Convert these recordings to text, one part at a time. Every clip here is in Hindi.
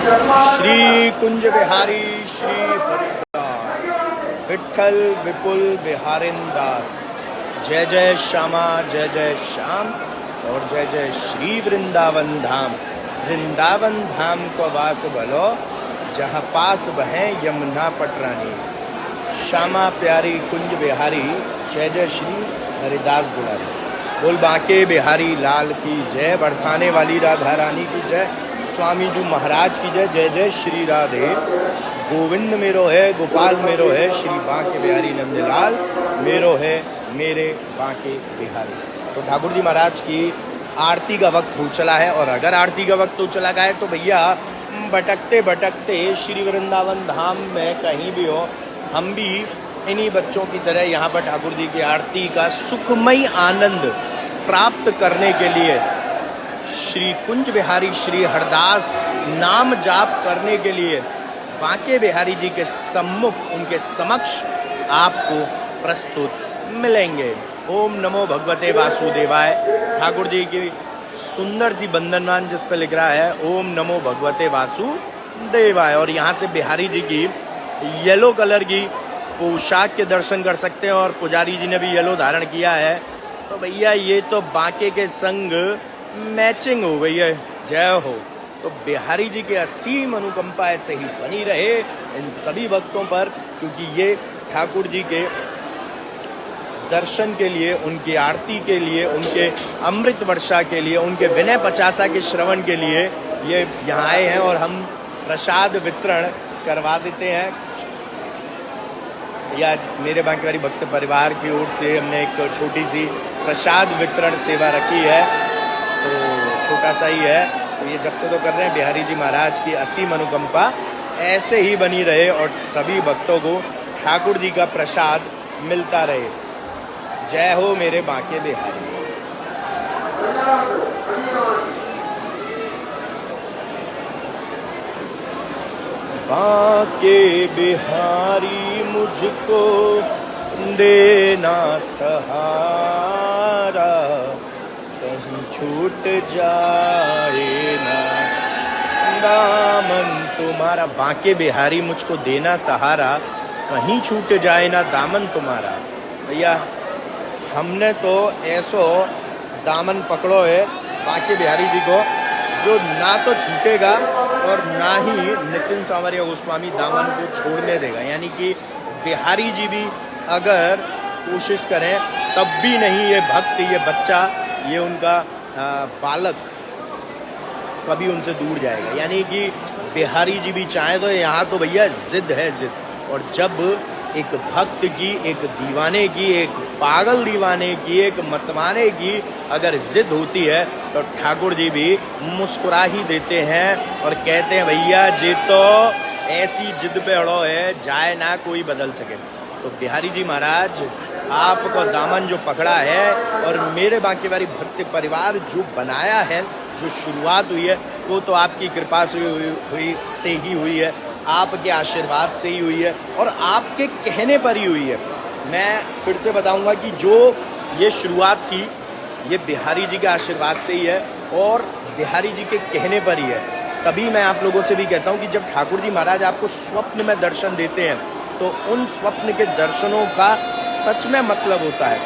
श्री कुंज बिहारी श्री हरिदास विठल विपुल बिहारिंदास। जय जय श्यामा जय जय श्याम और जय जय श्री वृंदावन धाम। वृंदावन धाम को वास भलो जहाँ पास बहें यमुना पटरानी। श्यामा प्यारी कुंज बिहारी जय जय श्री हरिदास दुलारी। बोल बांके बिहारी लाल की जय। बरसाने वाली राधा रानी की जय। स्वामी जी महाराज की जय। जय जय श्री राधे गोविंद मेरो है गोपाल मेरो है। श्री बांके बिहारी नंदलाल मेरो है मेरे बांके बिहारी। तो ठाकुर जी महाराज की आरती का वक्त हो चला है। और अगर आरती का वक्त हो चला गया है तो भैया भटकते भटकते श्री वृंदावन धाम में कहीं भी हो, हम भी इन्हीं बच्चों की तरह यहाँ पर ठाकुर जी की आरती का सुखमय आनंद प्राप्त करने के लिए श्री कुंज बिहारी श्री हरदास नाम जाप करने के लिए बांके बिहारी जी के सम्मुख उनके समक्ष आपको प्रस्तुत मिलेंगे। ओम नमो भगवते वासुदेवाय। ठाकुर जी की सुंदर सी बंधनवान जिस पर लिख रहा है ओम नमो भगवते वासुदेवाय। और यहाँ से बिहारी जी की येलो कलर की पोशाक के दर्शन कर सकते हैं और पुजारी जी ने भी येलो धारण किया है। तो भैया ये तो बांके के संग मैचिंग हो गई है। जय हो। तो बिहारी जी के असीम अनुकंपा ऐसे ही बनी रहे इन सभी भक्तों पर, क्योंकि ये ठाकुर जी के दर्शन के लिए, उनकी आरती के लिए, उनके अमृत वर्षा के लिए, उनके विनय पचासा के श्रवण के लिए ये यहाँ आए हैं। और हम प्रसाद वितरण करवा देते हैं। या मेरे बांके बिहारी भक्त परिवार की ओर से हमने एक छोटी सी प्रसाद वितरण सेवा रखी है, तो छोटा सा ही है। तो ये जब से तो कर रहे हैं। बिहारी जी महाराज की असीम अनुकंपा ऐसे ही बनी रहे और सभी भक्तों को ठाकुर जी का प्रसाद मिलता रहे। जय हो मेरे बांके बिहारी। बांके बिहारी मुझको देना सहारा, कहीं छूट जाए ना दामन तुम्हारा। बांके बिहारी मुझको देना सहारा, कहीं छूट जाए ना दामन तुम्हारा। भैया हमने तो ऐसो दामन पकड़ो है बांके बिहारी जी को जो ना तो छूटेगा और ना ही नितिन सांवरिया गोस्वामी दामन को छोड़ने देगा। यानी कि बिहारी जी भी अगर कोशिश करें तब भी नहीं ये भक्त, ये बच्चा, ये उनका बालक कभी उनसे दूर जाएगा। यानी कि बिहारी जी भी चाहें तो यहाँ तो भैया जिद है जिद। और जब एक भक्त की, एक दीवाने की, एक पागल दीवाने की, एक मतवाने की अगर जिद होती है तो ठाकुर जी भी मुस्कुरा ही देते हैं और कहते हैं भैया जी तो ऐसी जिद पे अड़ो है जाए ना कोई बदल सके। तो बिहारी जी महाराज आपको दामन जो पकड़ा है और मेरे बांके बिहारी भक्त परिवार जो बनाया है, जो शुरुआत हुई है, वो तो आपकी कृपा से हुई है, आपके आशीर्वाद से ही हुई है और आपके कहने पर ही हुई है। मैं फिर से बताऊंगा कि जो ये शुरुआत थी ये बिहारी जी के आशीर्वाद से ही है और बिहारी जी के कहने पर ही है। तभी मैं आप लोगों से भी कहता हूँ कि जब ठाकुर जी महाराज आपको स्वप्न में दर्शन देते हैं तो उन स्वप्न के दर्शनों का सच में मतलब होता है।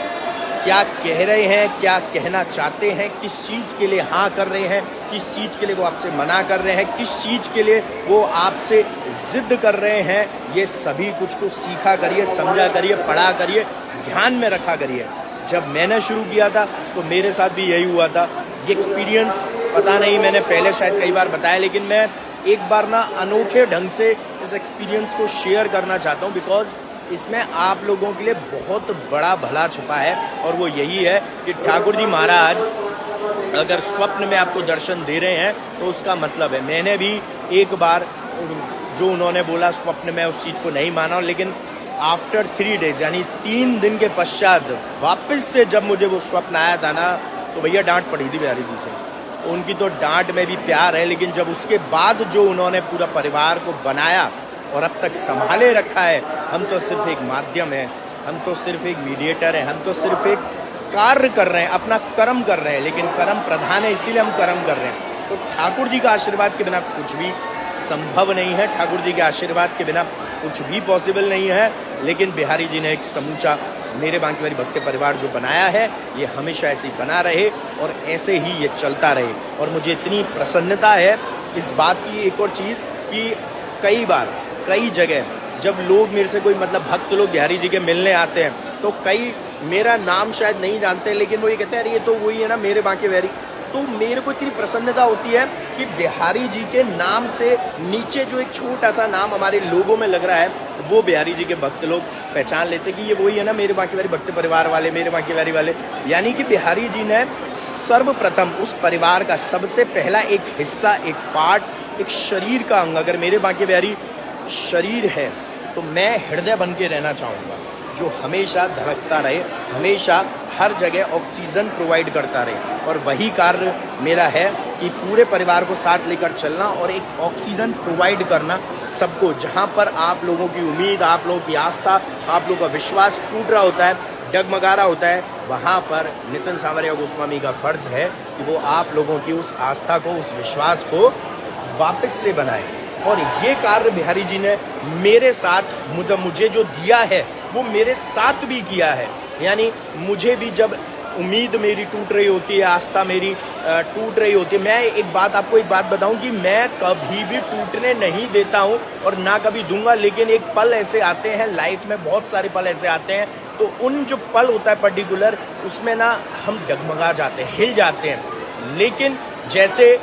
क्या कह रहे हैं, क्या कहना चाहते हैं, किस चीज़ के लिए हाँ कर रहे हैं, किस चीज़ के लिए वो आपसे मना कर रहे हैं, किस चीज़ के लिए वो आपसे जिद कर रहे हैं, ये सभी कुछ को सीखा करिए, समझा करिए, पढ़ा करिए, ध्यान में रखा करिए। जब मैंने शुरू किया था तो मेरे साथ भी यही हुआ था। ये एक्सपीरियंस पता नहीं मैंने पहले शायद कई बार बताया, लेकिन मैं एक बार ना अनोखे ढंग से इस एक्सपीरियंस को शेयर करना चाहता हूँ, बिकॉज इसमें आप लोगों के लिए बहुत बड़ा भला छुपा है। और वो यही है कि ठाकुर जी महाराज अगर स्वप्न में आपको दर्शन दे रहे हैं तो उसका मतलब है। मैंने भी एक बार जो उन्होंने बोला स्वप्न में उस चीज़ को नहीं माना, लेकिन आफ्टर 3 डेज यानी 3 दिन के पश्चात वापस से जब मुझे वो स्वप्न आया था ना तो भैया डांट पड़ी थी बिहारी जी से। उनकी तो डांट में भी प्यार है, लेकिन जब उसके बाद जो उन्होंने पूरा परिवार को बनाया और अब तक संभाले रखा है, हम तो सिर्फ एक माध्यम है, हम तो सिर्फ एक मीडिएटर है, हम तो सिर्फ एक कार्य कर रहे हैं, अपना कर्म कर रहे हैं। लेकिन कर्म प्रधान है, इसीलिए हम कर्म कर रहे हैं। तो ठाकुर जी का आशीर्वाद के बिना कुछ भी संभव नहीं है। ठाकुर जी के आशीर्वाद के बिना कुछ भी पॉसिबल नहीं है। लेकिन बिहारी जी ने एक समूचा मेरे बांके बिहारी भक्त परिवार जो बनाया है, ये हमेशा ऐसे ही बना रहे और ऐसे ही ये चलता रहे। और मुझे इतनी प्रसन्नता है इस बात की, एक और चीज़ कि कई बार कई जगह जब लोग मेरे से कोई मतलब भक्त लोग बिहारी जी के मिलने आते हैं, तो कई मेरा नाम शायद नहीं जानते, लेकिन वो ये कहते हैं अरे ये तो वही है ना मेरे बांके बिहारी। तो मेरे को इतनी प्रसन्नता होती है कि बिहारी जी के नाम से नीचे जो एक छोटा सा नाम हमारे लोगों में लग रहा है, वो बिहारी जी के भक्त लोग पहचान लेते कि ये वही है ना मेरे बांके बिहारी भक्त परिवार वाले, मेरे बांके बिहारी वाले। यानी कि बिहारी जी ने सर्वप्रथम उस परिवार का सबसे पहला एक हिस्सा, एक पार्ट, एक शरीर का अंग, अगर मेरे बांके बिहारी शरीर है तो मैं हृदय बन के रहना चाहूँगा, जो हमेशा धड़कता रहे, हमेशा हर जगह ऑक्सीजन प्रोवाइड करता रहे। और वही कार्य मेरा है कि पूरे परिवार को साथ लेकर चलना और एक ऑक्सीजन प्रोवाइड करना सबको। जहाँ पर आप लोगों की उम्मीद, आप लोगों की आस्था, आप लोगों का विश्वास टूट रहा होता है, डगमगा रहा होता है, वहाँ पर नितिन सांवरिया गोस्वामी का फर्ज है कि वो आप लोगों की उस आस्था को, उस विश्वास को वापस से बनाए। और ये कार्य बिहारी जी ने मेरे साथ मुझे जो दिया है वो मेरे साथ भी किया है। यानी मुझे भी जब उम्मीद मेरी टूट रही होती है, आस्था मेरी टूट रही होती है, मैं एक बात बताऊं कि मैं कभी भी टूटने नहीं देता हूं और ना कभी दूंगा। लेकिन एक पल ऐसे आते हैं लाइफ में, बहुत सारे पल ऐसे आते हैं, तो उन जो पल होता है पर्टिकुलर, उसमें ना हम डगमगा जाते हैं, हिल जाते हैं। लेकिन जैसे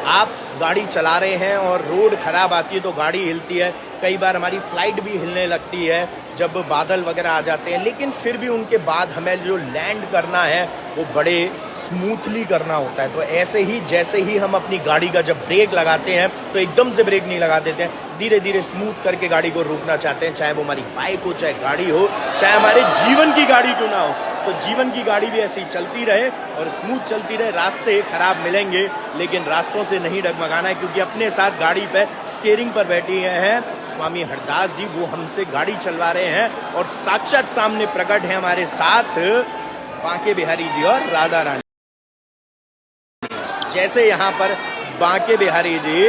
आप गाड़ी चला रहे हैं और रोड ख़राब आती है तो गाड़ी हिलती है, कई बार हमारी फ्लाइट भी हिलने लगती है जब बादल वगैरह आ जाते हैं, लेकिन फिर भी उनके बाद हमें जो लैंड करना है वो बड़े स्मूथली करना होता है। तो ऐसे ही जैसे ही हम अपनी गाड़ी का जब ब्रेक लगाते हैं तो एकदम से ब्रेक नहीं लगा देते हैं, धीरे धीरे स्मूथ करके गाड़ी को रोकना चाहते हैं, चाहे वो हमारी बाइक हो, चाहे गाड़ी हो, चाहे हमारे जीवन की गाड़ी क्यों ना हो। तो जीवन की गाड़ी भी ऐसी चलती रहे और स्मूथ चलती रहे। रास्ते खराब मिलेंगे लेकिन रास्तों से नहीं डगमगाना है, क्योंकि अपने साथ गाड़ी पे स्टीयरिंग पर बैठी हैं स्वामी हरदास जी, वो हमसे गाड़ी चलवा रहे हैं और साक्षात सामने प्रकट है हमारे साथ बांके बिहारी जी और राधा रानी। जैसे यहाँ पर बांके बिहारी जी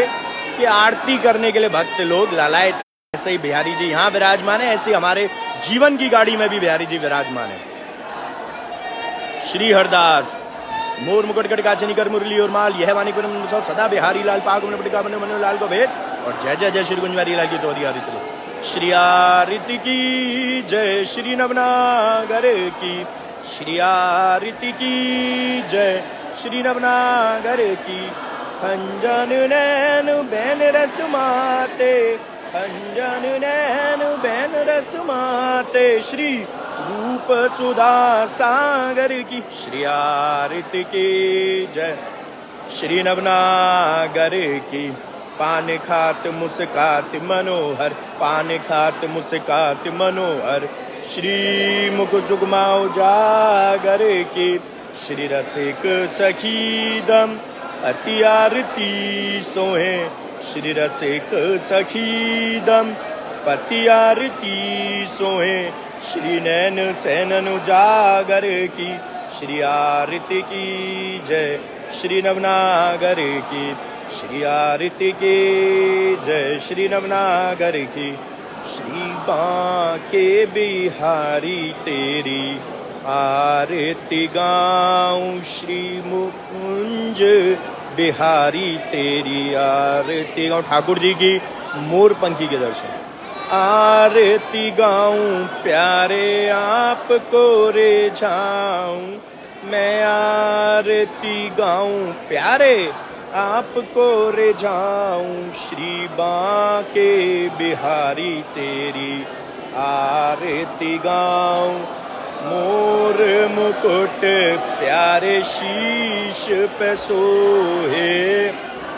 की आरती करने के लिए भक्त लोग लालायत, ऐसे ही बिहारी जी यहाँ विराजमान है, ऐसे हमारे जीवन की गाड़ी में भी बिहारी जी विराजमान है। श्री हरदास मोर मुकुट कट काचनी कर मुरली और माल, यह वाणी पर सदा बिहारी लाल पाक मनो लाल को भेज, और जय जय जय श्री गुंजवारी लाल की तोरी श्री आरती की जय, श्री नवनागर की श्री आरती की जय, श्री नवनागर की। खंजन नैन बैन रस माते, खंजन नैन बैन रस माते, श्री रूप सुधा सागर की श्री आरती की जय, श्री नवनागर की। पान खात मुस्कात मनोहर, पान खात मुस्कात मनोहर, श्री मुख सुगमा उजागर की। श्री रसिक सखी दम अति आरती सोहे, श्री रसिक सखी दम पति आरती सोहे, श्री नैन सैनन उजागर की श्री आरती की जय, श्री नवनागर की श्री आरती की जय, श्री नवनागर की। श्री बांके बिहारी तेरी आरती गाऊं, श्री मुकुंज बिहारी तेरी आरती गाऊं। ठाकुर जी की मोरपंखी के दर्शन। आरती गाऊं प्यारे आपको रे जाऊं, मैं आरती गाऊं प्यारे आपको रे जाऊं, श्री बांके बिहारी तेरी आरती गाऊं। मोर मुकुट प्यारे शीश पे सोहे,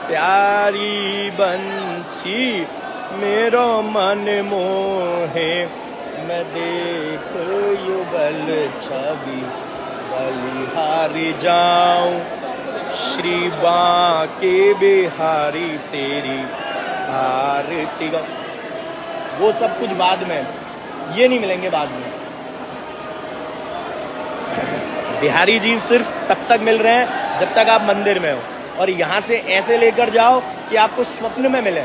प्यारी बंसी मेरो मन मोहे, मैं देख युगल छवि बलिहारी जाऊं, श्री बांके बिहारी तेरी आरती गाऊं। वो सब कुछ बाद में, ये नहीं मिलेंगे बाद में। बिहारी जी सिर्फ तब तक मिल रहे हैं जब तक आप मंदिर में हो, और यहाँ से ऐसे लेकर जाओ कि आपको स्वप्न में मिले,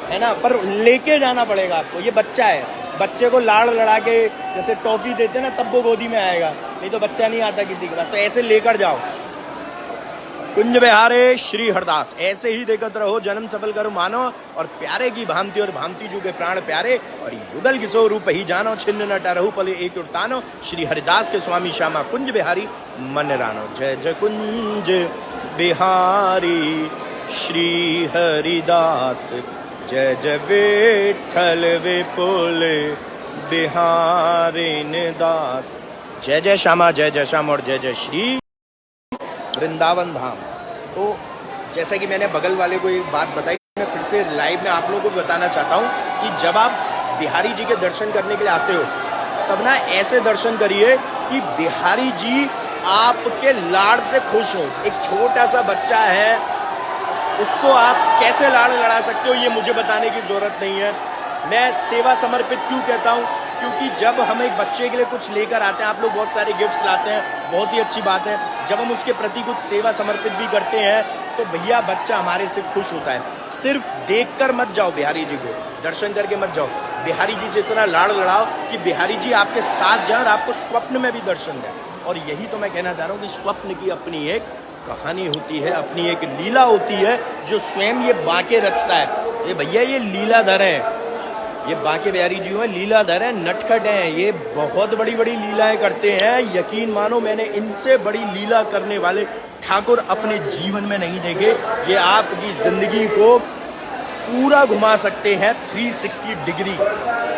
है ना, पर लेके जाना पड़ेगा आपको। ये बच्चा है, बच्चे को लाड़ लड़ा के जैसे टॉफी देते ना तब वो गोदी में आएगा, नहीं तो बच्चा नहीं आता किसी के पास। तो ऐसे लेकर जाओ। कुंज बिहारे श्री हरदास, ऐसे ही देखत रहो, जन्म सफल करो मानो, और प्यारे की भांति और भांति जू के प्राण प्यारे, और युगल किसो रूप ही जानो, छिन्न न टरहु पले एक उड़तानो, श्री हरिदास के स्वामी श्यामा कुंज बिहारी मन रानो। जय जय कुंज बिहारी श्री हरिदास, जय जय विठल विपुल बिहारिन दास। जय जय श्यामा, जय जय श्याम, और जय जय श्री वृंदावन धाम। तो जैसा कि मैंने बगल वाले को एक बात बताई, मैं फिर से लाइव में आप लोगों को बताना चाहता हूँ कि जब आप बिहारी जी के दर्शन करने के लिए आते हो तब ना ऐसे दर्शन करिए कि बिहारी जी आपके लाड़ से खुश हो। एक छोटा सा बच्चा है, उसको आप कैसे लाड़ लड़ा सकते हो ये मुझे बताने की ज़रूरत नहीं है। मैं सेवा समर्पित क्यों कहता हूँ, क्योंकि जब हम एक बच्चे के लिए कुछ लेकर आते हैं, आप लोग बहुत सारे गिफ्ट्स लाते हैं, बहुत ही अच्छी बात है। जब हम उसके प्रति कुछ सेवा समर्पित भी करते हैं तो भैया बच्चा हमारे से खुश होता है। सिर्फ देखकर मत जाओ बिहारी जी को, दर्शन करके मत जाओ, बिहारी जी से इतना लाड़ लड़ाओ कि बिहारी जी आपके साथ जाएं और आपको स्वप्न में भी दर्शन दें। और यही तो मैं कहना चाह रहा हूँ कि स्वप्न की अपनी एक कहानी होती है, अपनी एक लीला होती है, जो स्वयं ये बांके रचता है। ये भैया ये लीलाधर है, ये बांके बिहारी जी हैं, लीलाधर हैं, नटखट हैं, ये बहुत बड़ी बड़ी लीलाएं करते हैं। यकीन मानो मैंने इनसे बड़ी लीला करने वाले ठाकुर अपने जीवन में नहीं देखे। ये आपकी जिंदगी को पूरा घुमा सकते हैं, 360 डिग्री,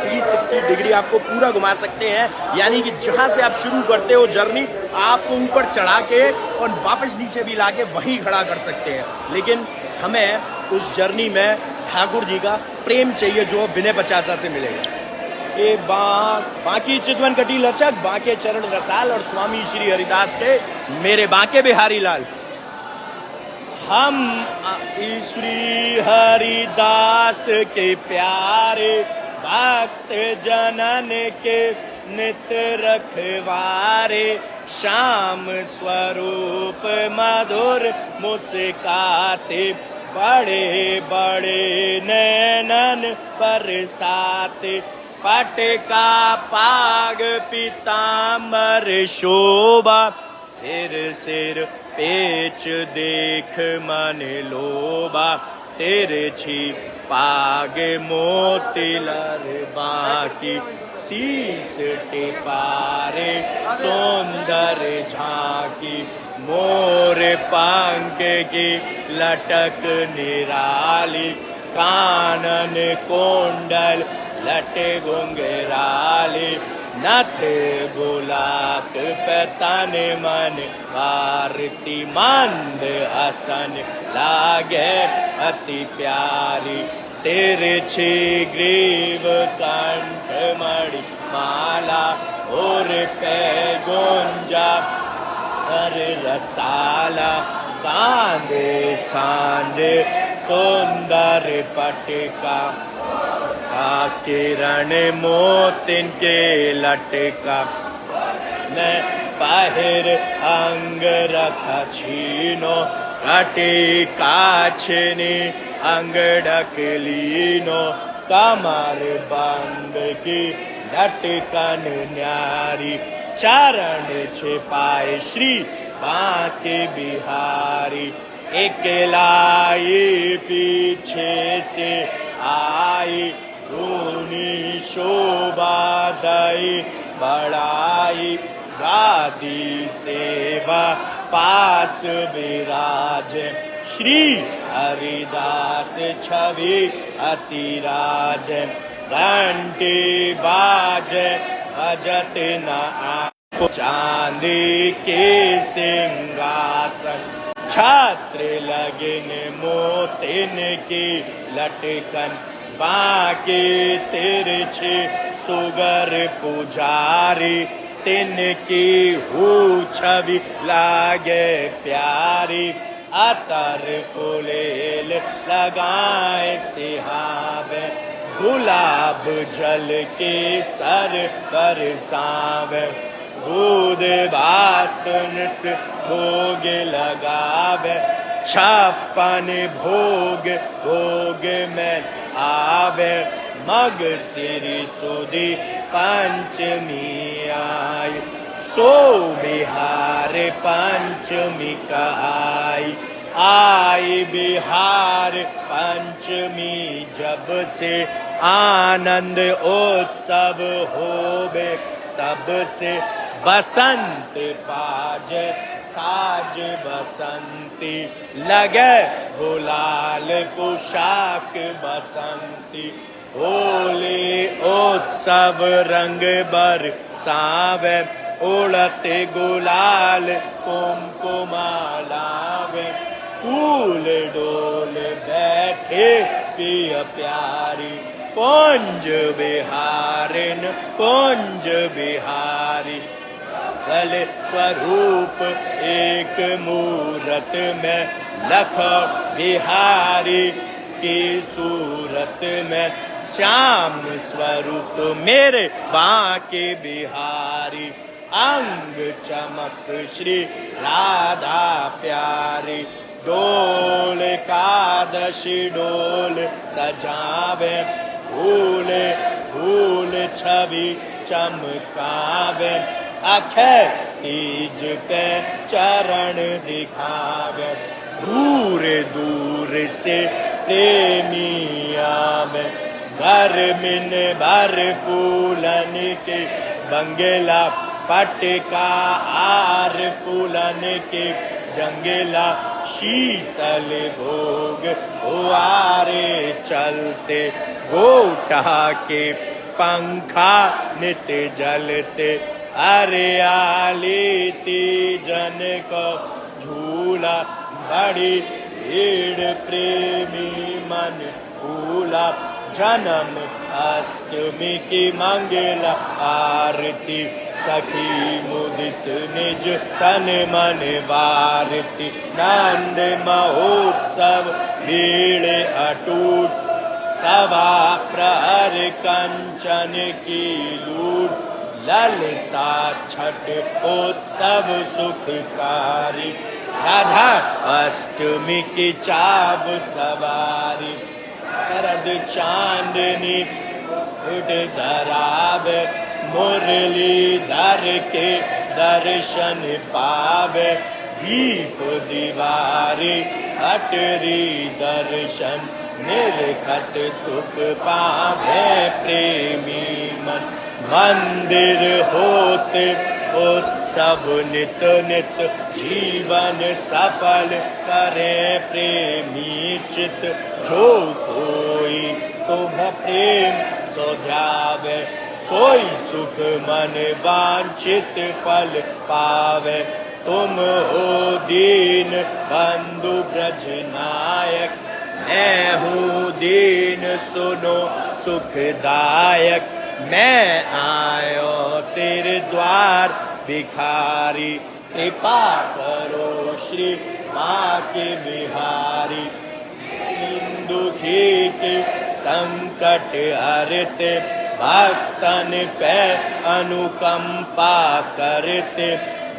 360 डिग्री आपको पूरा घुमा सकते हैं। यानी कि जहां से आप शुरू करते हो जर्नी, आपको ऊपर चढ़ा के और वापस नीचे भी लाके वहीं खड़ा कर सकते हैं। लेकिन हमें उस जर्नी में ठाकुर जी का प्रेम चाहिए जो विनय पचासा से मिलेगा। ये बाकी चितवन कटी लचक, बांके चरण रसाल, और स्वामी श्री हरिदास के मेरे बांके बिहारी लाल। हम श्री हरिदास के प्यारे भक्त जनन के नित्य रखवारे, श्याम स्वरूप मधुर मुस्काते, बड़े बड़े नैनन बरसाते, पटका पाग पीताम्बर शोभा, सिर सिर पेच देख मन लोभा, तिरछी पाग मोती लर बाकी, शीस टिपारे सुंदर झांकी, मोर पंख की लटक निराली, कानन कुंडल लट घुंघराली, नथ गुलाक पतन मन भारती, मंद हसन लागे अति प्यारी, तिरछी ग्रीव कंठ मणि माला, और पे गुंजा हर रसाला, कांधे सांझे सुंदर पटका, किरण मोतिन के लटका, मैं बाहिर अंग रखा छीनो, कटी काछनी अंग ढकलीनो, कमर बंद की लटकन न्यारी, चरण छिपाए श्री बांके बिहारी, एकलाई पीछे से आई, दूनी शोभा दई बढ़ाई, गादी सेवा पास विराज, श्री हरिदास छवि अतिराज, घंटी बाज बजत न चांदी के सिंहासन, छत्र लगिन मोतिन की लटकन, बांके तिरछे सुगर पुजारी, तिनकी हु छवि लागे प्यारी, अतर फुलेल लगाए सिहावे, गुलाब जल के सर बरसावे, दूध भात नित भोग लगावे, छप्पन भोग भोग में आवे, मग सिरी सुदी पंचमी आई, सो बिहार पंचमी कहाई, आई बिहार पंचमी जब से आनंद उत्सव होवे, तब से बसंत पाज साज बसंती, लगे गुलाल पोशाक बसंती, होली उत्सव रंग बरसावे, उड़ते गुलाल कुमकुमा लावे, फूल डोल बैठे पिय प्यारी, कुंज बिहारिन कुंज बिहारी, कल स्वरूप एक मूरत में, लख बिहारी की सूरत में, श्याम स्वरूप मेरे बांके बिहारी, अंग चमक श्री राधा प्यारी, डोल एकादशी डोल सजावे, फूल फूल छवि चमकावे, अक्षय तीज पे चरण दिखावे, दूर दूर से प्रेमी आवे, घर मिन भर फूलन के बंगला, पटका आर फूलन के जंगला, शीतल भोग फुआरे चलते, गोटा के पंखा नित जलते, हरियाली तीजन को झूला, बड़ी भीड़ प्रेमी मन फूला, जन्म अष्टमी की मंगल आरती, सखी मुदित निज तन मन वारती, नंद महोत्सव भीड़ अटूट, सवा प्रहर कंचन की लूट, ललिता छठ उत्सव सुखकारी, राधा अष्टमी की चाव सवारी, शरद चांदनी उठ धरावे, मुरली धर के दर्शन पावे, दीप दीवारी हटरी दर्शन, निर्खट सुख पावे प्रेमी मन, मंदिर होते उत्सव नित नित, जीवन सफल करे प्रेमी चित, जो कोई तुम प्रेम सो ध्यावे, सोई सुख मन वांछित फल पावे, तुम हो दीन बंधु ब्रज नायक, मैं हूँ दीन सुनो सुखदायक, मैं आयो तेरे द्वार भिखारी, कृपा करो श्री बांके बिहारी, दीन दुखी के संकट हरते, भक्तन पे अनुकंपा करते,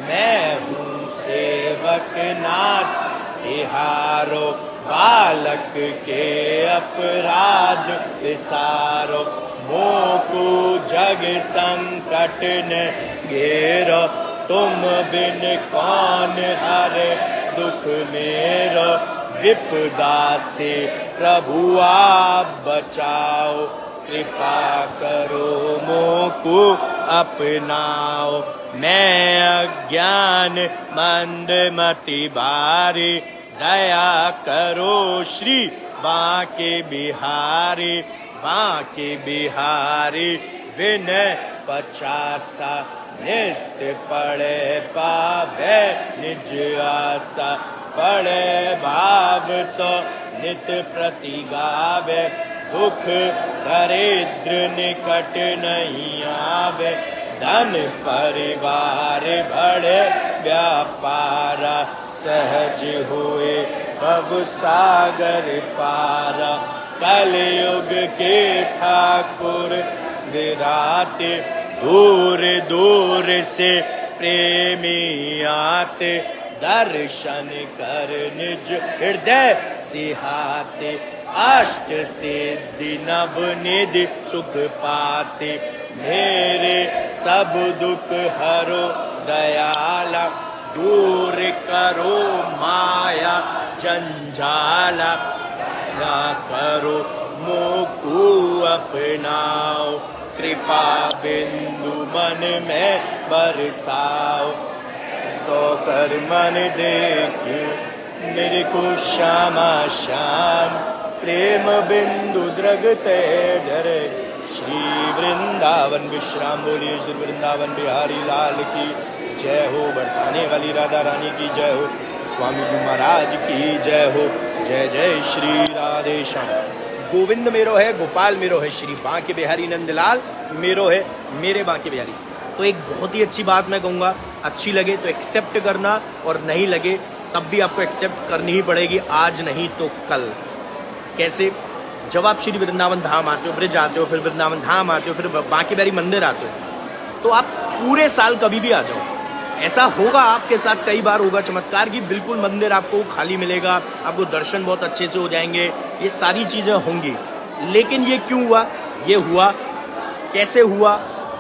मैं हूँ सेवक नाथ तिहारो, बालक के अपराध विसारो, मोको जग संकट ने घेरो, तुम बिन कौन हरे दुख मेरो, विपदा से प्रभु आप बचाओ, कृपा करो मोको अपनाओ, मैं अज्ञान मंद मति बारी, दया करो श्री बांके बिहारी, बांके बिहारी विनय पचासा, नित्य पड़े पावे निज आशा, पड़े भाव सो नित प्रति गावे, दुख दरिद्र निकट नहीं आवे, धन परिवार बड़े व्यापारा, सहज हुए भव सागर पारा, कलयुग के ठाकुर विराते, दूर दूर से प्रेमी आते, दर्शन कर निज हृदय सिहाते, अष्ट सिद्धि नवनिधि सुख पाते, मेरे सब दुख हरो दयाला, दूर करो माया जंजाला, ना करो मोकू अपनाओ, कृपा बिंदु मन में बरसाओ, सो कर मन देखो निरखो श्यामा श्याम, प्रेम बिंदु द्रगते जरे, श्री वृंदावन विश्राम। बोलिए श्री वृंदावन बिहारी लाल की जय हो, बरसाने वाली राधा रानी की जय हो, स्वामी जी महाराज की जय हो। जय जय श्री राधे श्याम। गोविंद मेरो है, गोपाल मेरो है, श्री बांके बिहारी नंदलाल मेरो है, मेरे बांके बिहारी। तो एक बहुत ही अच्छी बात मैं कहूँगा, अच्छी लगे तो एक्सेप्ट करना, और नहीं लगे तब भी आपको एक्सेप्ट करनी ही पड़ेगी, आज नहीं तो कल। कैसे? जब आप श्री वृंदावन धाम आते हो, ब्रिज आते हो, फिर वृंदावन धाम आते हो, फिर बांके बिहारी मंदिर आते हो, तो आप पूरे साल कभी भी आ जाओ, ऐसा होगा आपके साथ, कई बार होगा चमत्कार की बिल्कुल मंदिर आपको खाली मिलेगा, आपको दर्शन बहुत अच्छे से हो जाएंगे, ये सारी चीज़ें होंगी। लेकिन ये क्यों हुआ? ये हुआ कैसे हुआ,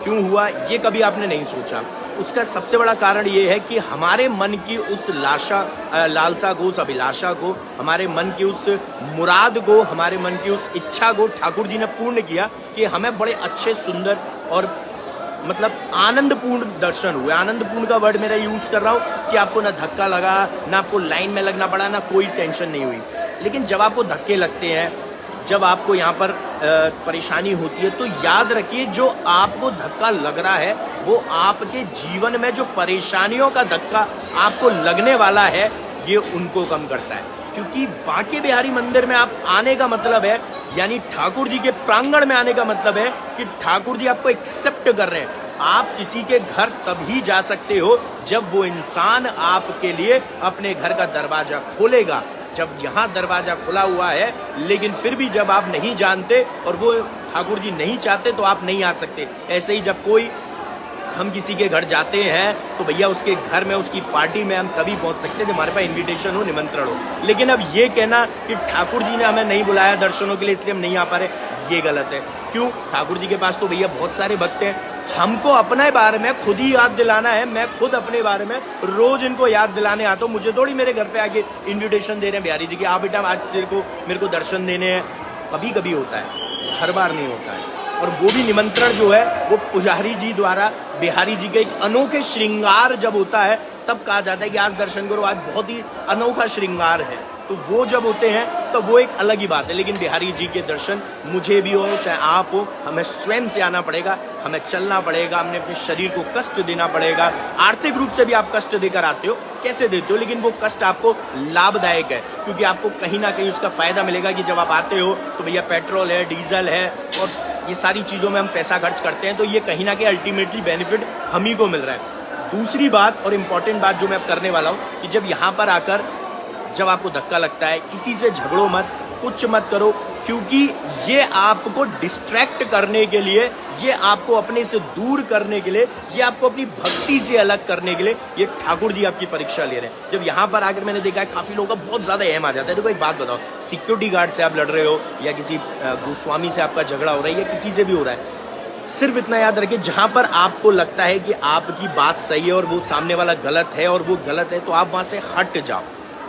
क्यों हुआ, ये कभी आपने नहीं सोचा। उसका सबसे बड़ा कारण ये है कि हमारे मन की उस लालसा को, उस अभिलाषा को, हमारे मन की उस मुराद को, हमारे मन की उस इच्छा को ठाकुर जी ने पूर्ण किया कि हमें बड़े अच्छे, सुंदर और मतलब आनंदपूर्ण दर्शन हुए। आनंदपूर्ण का वर्ड मेरा यूज़ कर रहा हूँ कि आपको ना धक्का लगा, ना आपको लाइन में लगना पड़ा, ना कोई टेंशन नहीं हुई। लेकिन जब आपको धक्के लगते हैं, जब आपको यहाँ पर परेशानी होती है, तो याद रखिए जो आपको धक्का लग रहा है वो आपके जीवन में जो परेशानियों का धक्का आपको लगने वाला है, ये उनको कम करता है। क्योंकि बांके बिहारी मंदिर में आप आने का मतलब है, यानी ठाकुर जी के प्रांगण में आने का मतलब है कि ठाकुर जी आपको एक्सेप्ट कर रहे हैं। आप किसी के घर तभी जा सकते हो जब वो इंसान आपके लिए अपने घर का दरवाजा खोलेगा। जब यहाँ दरवाजा खुला हुआ है, लेकिन फिर भी जब आप नहीं जानते और वो ठाकुर जी नहीं चाहते तो आप नहीं आ सकते। ऐसे ही जब हम किसी के घर जाते हैं तो भैया उसके घर में, उसकी पार्टी में हम तभी पहुंच सकते हैं जब हमारे पास इनविटेशन हो, निमंत्रण हो। लेकिन अब ये कहना कि ठाकुर जी ने हमें नहीं बुलाया दर्शनों के लिए इसलिए हम नहीं आ पा रहे, ये गलत है। क्यों? ठाकुर जी के पास तो भैया बहुत सारे भक्त हैं। हमको अपने बारे में खुद ही याद दिलाना है। मैं खुद अपने बारे में रोज इनको याद दिलाने आता हूँ। मुझे थोड़ी मेरे घर पे आके इन्विटेशन दे रहे हैं बिहारी जी की, आप बेटा आज मेरे को दर्शन देने हैं। कभी कभी होता है, हर बार नहीं होता है। और वो भी निमंत्रण जो है वो पुजारी जी द्वारा बिहारी जी के एक अनोखे श्रृंगार जब होता है तब कहा जाता है कि आज दर्शन करो, आज बहुत ही अनोखा श्रृंगार है। तो वो जब होते हैं तो वो एक अलग ही बात है। लेकिन बिहारी जी के दर्शन मुझे भी हो चाहे आप हो, हमें स्वयं से आना पड़ेगा, हमें चलना पड़ेगा, हमने अपने शरीर को कष्ट देना पड़ेगा। आर्थिक रूप से भी आप कष्ट देकर आते हो, कैसे देते हो, लेकिन वो कष्ट आपको लाभदायक है, क्योंकि आपको कहीं ना कहीं उसका फायदा मिलेगा कि जब आप आते हो तो भैया पेट्रोल है, डीजल है, और ये सारी चीज़ों में हम पैसा खर्च करते हैं, तो ये कहीं ना कहीं अल्टीमेटली बेनिफिट हम ही को मिल रहा है। दूसरी बात और इम्पॉर्टेंट बात जो मैं अब करने वाला हूँ कि जब यहाँ पर आकर जब आपको धक्का लगता है, किसी से झगड़ो मत, कुछ मत करो, क्योंकि ये आपको डिस्ट्रैक्ट करने के लिए, ये आपको अपने से दूर करने के लिए, ये आपको अपनी भक्ति से अलग करने के लिए ये ठाकुर जी आपकी परीक्षा ले रहे हैं। जब यहाँ पर आकर मैंने देखा है काफ़ी लोगों का बहुत ज़्यादा अहम आ जाता है। देखो एक बात बताओ, सिक्योरिटी गार्ड से आप लड़ रहे हो या किसी गोस्वामी से आपका झगड़ा हो रहा है या किसी से भी हो रहा है, सिर्फ इतना याद रखिए, जहाँ पर आपको लगता है कि आपकी बात सही है और वो सामने वाला गलत है और वो गलत है, तो आप वहाँ से हट जाओ,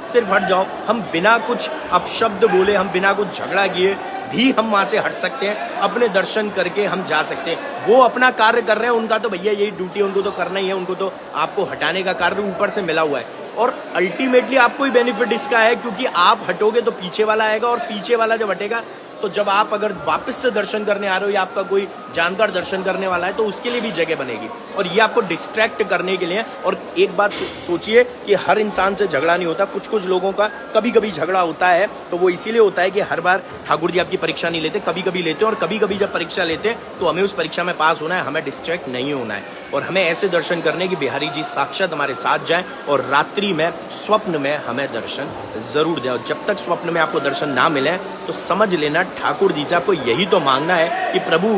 सिर्फ हट जाओ। हम बिना कुछ अपशब्द बोले, हम बिना कुछ झगड़ा किए भी हम वहाँ से हट सकते हैं, अपने दर्शन करके हम जा सकते हैं। वो अपना कार्य कर रहे हैं, उनका तो भैया यही ड्यूटी है, उनको तो करना ही है, उनको तो आपको हटाने का कार्य ऊपर से मिला हुआ है। और अल्टीमेटली आपको ही बेनिफिट इसका है, क्योंकि आप हटोगे तो पीछे वाला आएगा, और पीछे वाला जब हटेगा तो जब आप अगर वापस से दर्शन करने आ रहे हो या आपका कोई जानकार दर्शन करने वाला है तो उसके लिए भी जगह बनेगी, और ये आपको डिस्ट्रैक्ट करने के लिए। और एक बात सोचिए कि हर इंसान से झगड़ा नहीं होता, कुछ कुछ लोगों का कभी कभी झगड़ा होता है, तो वो इसीलिए होता है कि हर बार ठाकुर जी आपकी परीक्षा नहीं लेते, कभी कभी लेते हैं। और कभी कभी जब परीक्षा लेते हैं तो हमें उस परीक्षा में पास होना है, हमें डिस्ट्रैक्ट नहीं होना है, और हमें ऐसे दर्शन करने की बिहारी जी साक्षात हमारे साथ जाएं और रात्रि में, स्वप्न में हमें दर्शन जरूर दें। और जब तक स्वप्न में आपको दर्शन ना मिले तो समझ लेना ठाकुर जी से आपको यही तो मांगना है कि प्रभु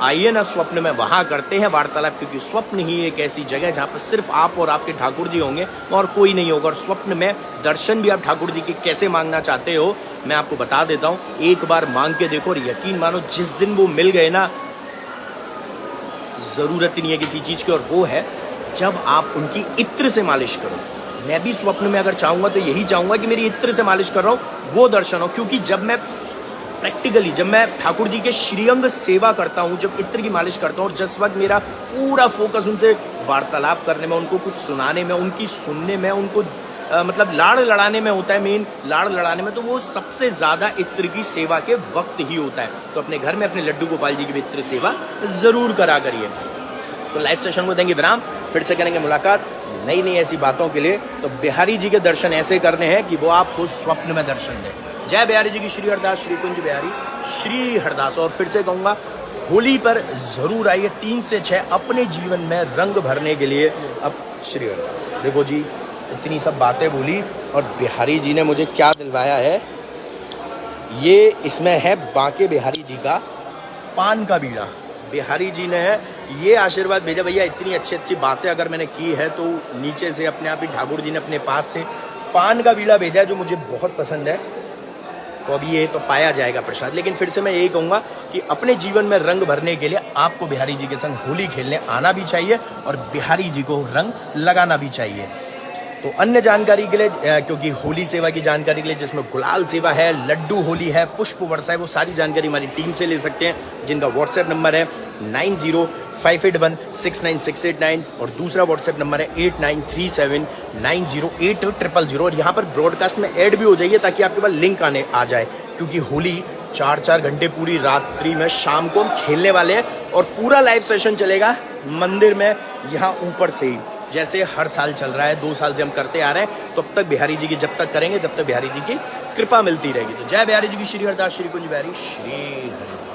आइए ना स्वप्न में, वहाँ करते हैं वार्तालाप, क्योंकि स्वप्न ही एक ऐसी जगह है जहाँ पर सिर्फ आप और आपके ठाकुर जी होंगे और कोई नहीं होगा। और स्वप्न में दर्शन भी आप ठाकुर जी के कैसे मांगना चाहते हो मैं आपको बता देता हूँ। एक बार मांग के देखो और यकीन मानो जिस दिन वो मिल गए ना, जरूरत नहीं है किसी चीज की, और वो है जब आप उनकी इत्र से मालिश करो। मैं भी स्वप्न में अगर चाहूंगा तो यही चाहूंगा कि मेरी इत्र से मालिश कर रहा हूँ वो दर्शन हो, क्योंकि जब मैं प्रैक्टिकली जब मैं ठाकुर जी के श्रीअंग सेवा करता हूँ, जब इत्र की मालिश करता हूँ, और जिस वक्त मेरा पूरा फोकस उनसे वार्तालाप करने में, उनको कुछ सुनाने में, उनकी सुनने में, उनको मतलब लाड़ लड़ाने में होता है, मेन लाड़ लड़ाने में, तो वो सबसे ज़्यादा इत्र की सेवा के वक्त ही होता है। तो अपने घर में अपने लड्डू गोपाल जी की भी इत्र सेवा ज़रूर करा करिए। तो लाइव सेशन को देंगे विराम, फिर से करेंगे मुलाकात नई नई ऐसी बातों के लिए। तो बिहारी जी के दर्शन ऐसे करने हैं कि वो आपको स्वप्न में दर्शन दें। जय बिहारी जी की, श्री हरदास, श्री कुंज बिहारी, श्री हरदास। और फिर से कहूँगा, होली पर जरूर आइए 3 से 6 अपने जीवन में रंग भरने के लिए। अब श्री हरदास देखो जी, इतनी सब बातें बोली और बिहारी जी ने मुझे क्या दिलवाया है, ये इसमें है बांके बिहारी जी का पान का बीड़ा। बिहारी जी ने ये आशीर्वाद भेजा, भैया इतनी अच्छी अच्छी बातें अगर मैंने की है तो नीचे से अपने आप ही ठाकुर जी ने अपने पास से पान का बीड़ा भेजा है, जो मुझे बहुत पसंद है। तो अभी ये तो पाया जाएगा प्रसाद, लेकिन फिर से मैं यही कहूँगा कि अपने जीवन में रंग भरने के लिए आपको बिहारी जी के संग होली खेलने आना भी चाहिए और बिहारी जी को रंग लगाना भी चाहिए। तो अन्य जानकारी के लिए, क्योंकि होली सेवा की जानकारी के लिए जिसमें गुलाल सेवा है, लड्डू होली है, पुष्प वर्षा है, वो सारी जानकारी हमारी टीम से ले सकते हैं, जिनका व्हाट्सएप नंबर है 9058169689 और दूसरा व्हाट्सएप नंबर है 8937908000। और यहाँ पर ब्रॉडकास्ट में ऐड भी हो जाइए ताकि आपके पास लिंक आने आ जाए, क्योंकि होली 4-4 घंटे पूरी रात्रि में शाम को हम खेलने वाले हैं और पूरा लाइव सेशन चलेगा मंदिर में, यहाँ ऊपर से ही, जैसे हर साल चल रहा है। 2 साल से हम करते आ रहे हैं, तो अब तक बिहारी जी की जब तक करेंगे जब तक बिहारी जी की कृपा मिलती रहेगी। तो जय बिहारी जी की, श्री हरदास, श्री कुंज बिहारी, श्री हरि।